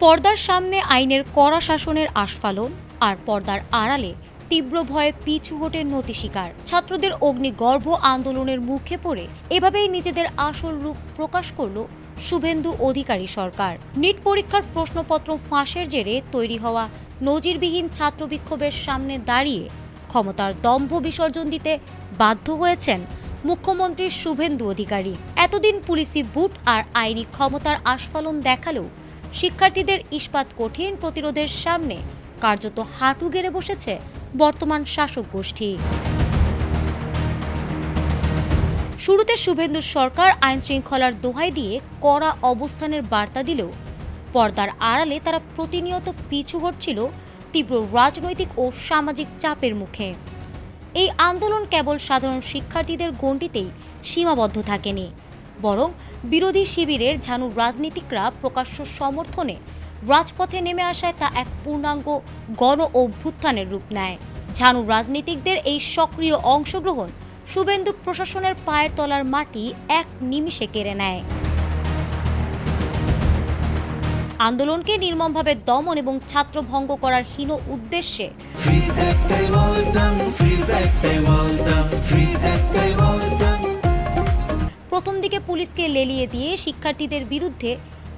পর্দার সামনে আইনের কড়া শাসনের আস্ফালন, আর পর্দার আড়ালে তীব্র ভয়ে পিছু হটের নতি শিকার ছাত্রদের অগ্নিগর্ভ আন্দোলনের মুখে পড়ে এভাবেই নিজেদের আসল রূপ প্রকাশ করল শুভেন্দু অধিকারী সরকার। নিট পরীক্ষার প্রশ্নপত্র ফাঁসের জেরে তৈরি হওয়া নজিরবিহীন ছাত্র বিক্ষোভের সামনে দাঁড়িয়ে ক্ষমতার দম্ভ বিসর্জন দিতে বাধ্য হয়েছেন মুখ্যমন্ত্রী শুভেন্দু অধিকারী। এতদিন পুলিশি বুট আর আইনি ক্ষমতার আস্ফালন দেখালেও শিক্ষার্থীদের ইস্পাত কঠিন প্রতিরোধের সামনে কার্যত হাঁটু গেড়ে বসেছে বর্তমান শাসক গোষ্ঠী। শুরুতে শুভেন্দু সরকার আইন শৃঙ্খলার দোহাই দিয়ে কড়া অবস্থানের বার্তা দিলেও পর্দার আড়ালে তারা প্রতিনিয়ত পিছু হটছিল তীব্র রাজনৈতিক ও সামাজিক চাপের মুখে। এই আন্দোলন কেবল সাধারণ শিক্ষার্থীদের গণ্ডিতেই সীমাবদ্ধ থাকেনি, বরং বিরোধী শিবিরের ঝানু রাজনীতিকরা প্রকাশ্য সমর্থনে রাজপথে নেমে আসায় তা এক পূর্ণাঙ্গ গণ অভ্যুত্থানের রূপ নেয়। ঝানু রাজনীতিকদের এই সক্রিয় অংশগ্রহণ শুভেন্দু প্রশাসনের পায়ের তলার মাটি এক নিমিষে কেড়ে নেয়। আন্দোলনকে নির্মমভাবে দমন এবং ছাত্রভঙ্গ করার হীন উদ্দেশ্যে প্রথম দিকে পুলিশকে লেলিয়ে দিয়ে শিক্ষার্থীদের বিরুদ্ধে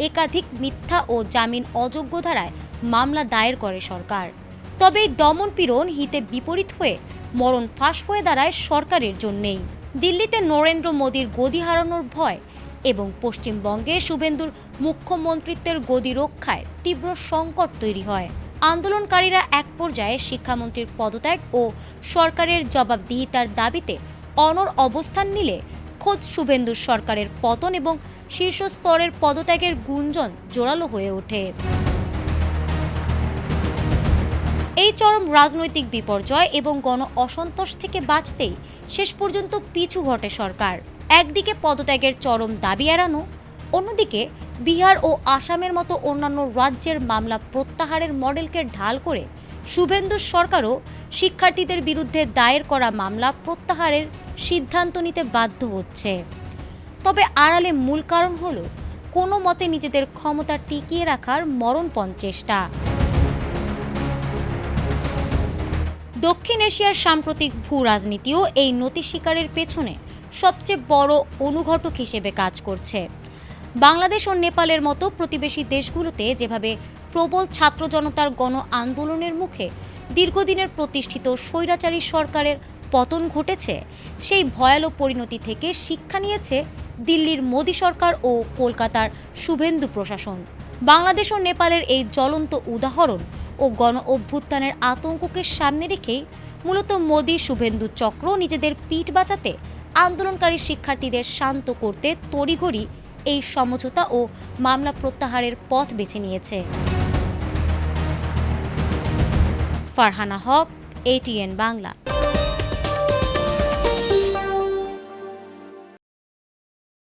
একাধিক মিথ্যা ও জামিন অযোগ্য ধারায় মামলা দায়ের করে সরকার। তবে এই দমন পীড়ন হিতে বিপরীত হয়ে মরণ ফাঁস হয়ে দাঁড়ায় সরকারের জন্যেই। দিল্লিতে নরেন্দ্র মোদীর গদি হারানোর ভয় এবং পশ্চিমবঙ্গে শুভেন্দুর মুখ্যমন্ত্রিত্বের গদি রক্ষায় তীব্র সংকট তৈরি হয়। আন্দোলনকারীরা এক পর্যায়ে শিক্ষামন্ত্রীর পদত্যাগ ও সরকারের জবাবদিহিতার দাবিতে অনড় অবস্থান নিলে খোদ শুভেন্দুর সরকারের পতন এবং শীর্ষ স্তরের পদত্যাগের গুঞ্জন জোরালো হয়ে ওঠে। এই চরম রাজনৈতিক বিপর্যয় এবং গণ অসন্তোষ থেকে বাঁচতেই শেষ পর্যন্ত পিছু হটে সরকার। একদিকে পদত্যাগের চরম দাবি এড়ানো, অন্যদিকে বিহার ও আসামের মতো অন্যান্য রাজ্যের মামলা প্রত্যাহারের মডেলকে ঢাল করে শুভেন্দুর সরকারও শিক্ষার্থীদের বিরুদ্ধে দায়ের করা মামলা প্রত্যাহারের সিদ্ধান্ত নিতে বাধ্য হচ্ছে। তবে আড়ালে মূল কারণ হল কোনো মতে নিজেদের ক্ষমতা টিকিয়ে রাখার মরণপণ চেষ্টা। দক্ষিণ এশিয়ার সাম্প্রতিক ভূ রাজনীতিও এই নতি শিকারের পেছনে সবচেয়ে বড় অনুঘটক হিসেবে কাজ করছে। বাংলাদেশ ও নেপালের মতো প্রতিবেশী দেশগুলোতে যেভাবে প্রবল ছাত্র জনতার গণ আন্দোলনের মুখে দীর্ঘদিনের প্রতিষ্ঠিত স্বৈরাচারী সরকারের পতন ঘটেছে, সেই ভয়াবহ পরিণতি থেকে শিক্ষা নিয়েছে দিল্লির মোদী সরকার ও কলকাতার শুভেন্দু প্রশাসন। বাংলাদেশ ও নেপালের এই জ্বলন্ত উদাহরণ ও গণ অভ্যুত্থানের আতঙ্ককে সামনে রেখেই মূলত মোদী শুভেন্দু চক্র নিজেদের পিঠ বাঁচাতে আন্দোলনকারী শিক্ষার্থীদের শান্ত করতে তড়িঘড়ি এই সমঝোতা ও মামলা প্রত্যাহারের পথ বেছে নিয়েছে। ফারহানা হক, ATN বাংলা।